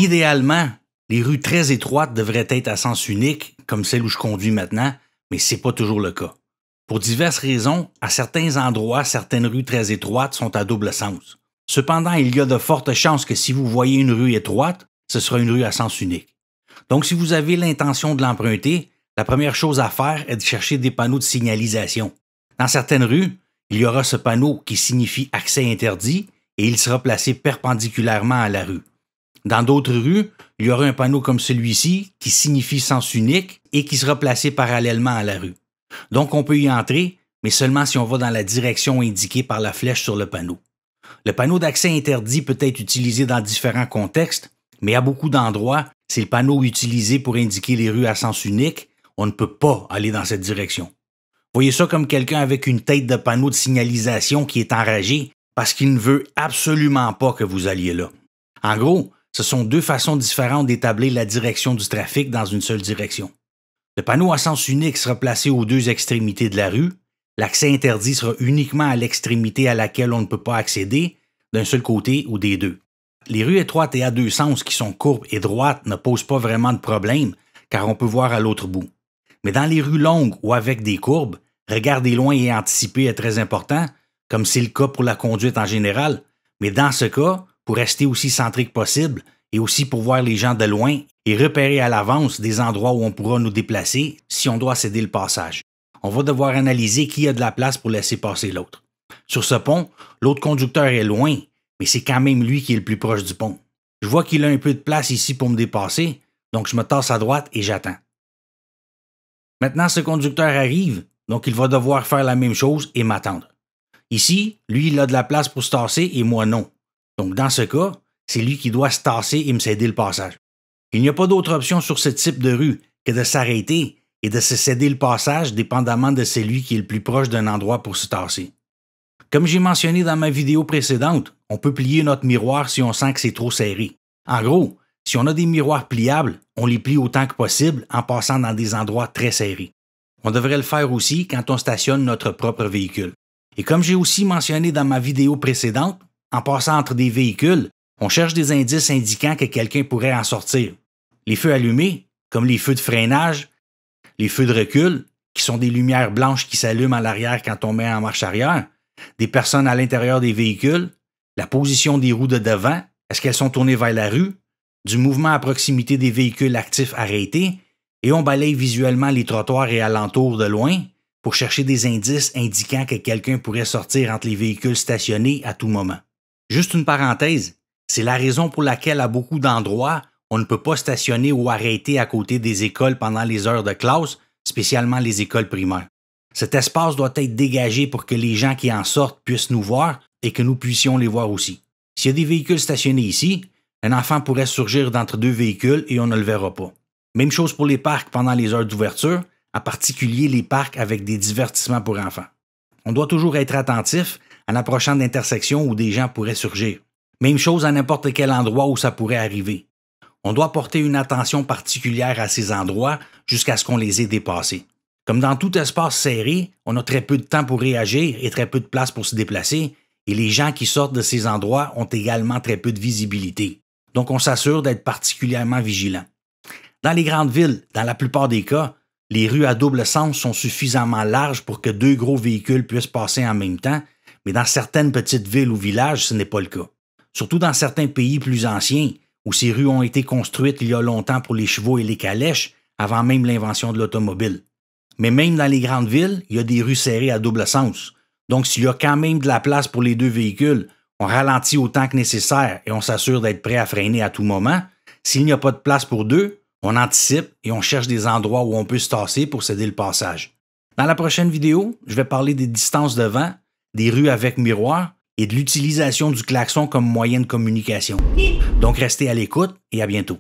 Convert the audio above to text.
Idéalement, les rues très étroites devraient être à sens unique, comme celle où je conduis maintenant, mais ce n'est pas toujours le cas. Pour diverses raisons, à certains endroits, certaines rues très étroites sont à double sens. Cependant, il y a de fortes chances que si vous voyez une rue étroite, ce sera une rue à sens unique. Donc, si vous avez l'intention de l'emprunter, la première chose à faire est de chercher des panneaux de signalisation. Dans certaines rues, il y aura ce panneau qui signifie accès interdit et il sera placé perpendiculairement à la rue. Dans d'autres rues, il y aura un panneau comme celui-ci qui signifie sens unique et qui sera placé parallèlement à la rue. Donc, on peut y entrer, mais seulement si on va dans la direction indiquée par la flèche sur le panneau. Le panneau d'accès interdit peut être utilisé dans différents contextes, mais à beaucoup d'endroits, c'est le panneau utilisé pour indiquer les rues à sens unique. On ne peut pas aller dans cette direction. Voyez ça comme quelqu'un avec une tête de panneau de signalisation qui est enragé parce qu'il ne veut absolument pas que vous alliez là. En gros, ce sont deux façons différentes d'établir la direction du trafic dans une seule direction. Le panneau à sens unique sera placé aux deux extrémités de la rue. L'accès interdit sera uniquement à l'extrémité à laquelle on ne peut pas accéder, d'un seul côté ou des deux. Les rues étroites et à deux sens qui sont courbes et droites ne posent pas vraiment de problème, car on peut voir à l'autre bout. Mais dans les rues longues ou avec des courbes, regarder loin et anticiper est très important, comme c'est le cas pour la conduite en général, mais dans ce cas, pour rester aussi centré que possible et aussi pour voir les gens de loin et repérer à l'avance des endroits où on pourra nous déplacer si on doit céder le passage. On va devoir analyser qui a de la place pour laisser passer l'autre. Sur ce pont, l'autre conducteur est loin, mais c'est quand même lui qui est le plus proche du pont. Je vois qu'il a un peu de place ici pour me dépasser, donc je me tasse à droite et j'attends. Maintenant, ce conducteur arrive, donc il va devoir faire la même chose et m'attendre. Ici, lui, il a de la place pour se tasser et moi non. Donc dans ce cas, c'est lui qui doit se tasser et me céder le passage. Il n'y a pas d'autre option sur ce type de rue que de s'arrêter et de se céder le passage dépendamment de celui qui est le plus proche d'un endroit pour se tasser. Comme j'ai mentionné dans ma vidéo précédente, on peut plier notre miroir si on sent que c'est trop serré. En gros, si on a des miroirs pliables, on les plie autant que possible en passant dans des endroits très serrés. On devrait le faire aussi quand on stationne notre propre véhicule. Et comme j'ai aussi mentionné dans ma vidéo précédente, en passant entre des véhicules, on cherche des indices indiquant que quelqu'un pourrait en sortir. Les feux allumés, comme les feux de freinage, les feux de recul, qui sont des lumières blanches qui s'allument à l'arrière quand on met en marche arrière, des personnes à l'intérieur des véhicules, la position des roues de devant, est-ce qu'elles sont tournées vers la rue, du mouvement à proximité des véhicules actifs arrêtés, et on balaye visuellement les trottoirs et alentours de loin pour chercher des indices indiquant que quelqu'un pourrait sortir entre les véhicules stationnés à tout moment. Juste une parenthèse, c'est la raison pour laquelle à beaucoup d'endroits, on ne peut pas stationner ou arrêter à côté des écoles pendant les heures de classe, spécialement les écoles primaires. Cet espace doit être dégagé pour que les gens qui en sortent puissent nous voir et que nous puissions les voir aussi. S'il y a des véhicules stationnés ici, un enfant pourrait surgir d'entre deux véhicules et on ne le verra pas. Même chose pour les parcs pendant les heures d'ouverture, en particulier les parcs avec des divertissements pour enfants. On doit toujours être attentif en approchant d'intersections où des gens pourraient surgir. Même chose à n'importe quel endroit où ça pourrait arriver. On doit porter une attention particulière à ces endroits jusqu'à ce qu'on les ait dépassés. Comme dans tout espace serré, on a très peu de temps pour réagir et très peu de place pour se déplacer, et les gens qui sortent de ces endroits ont également très peu de visibilité. Donc on s'assure d'être particulièrement vigilant. Dans les grandes villes, dans la plupart des cas, les rues à double sens sont suffisamment larges pour que deux gros véhicules puissent passer en même temps, mais dans certaines petites villes ou villages, ce n'est pas le cas. Surtout dans certains pays plus anciens, où ces rues ont été construites il y a longtemps pour les chevaux et les calèches, avant même l'invention de l'automobile. Mais même dans les grandes villes, il y a des rues serrées à double sens. Donc s'il y a quand même de la place pour les deux véhicules, on ralentit autant que nécessaire et on s'assure d'être prêt à freiner à tout moment. S'il n'y a pas de place pour deux, on anticipe et on cherche des endroits où on peut se tasser pour céder le passage. Dans la prochaine vidéo, je vais parler des distances de vent, des rues avec miroir et de l'utilisation du klaxon comme moyen de communication. Donc restez à l'écoute et à bientôt.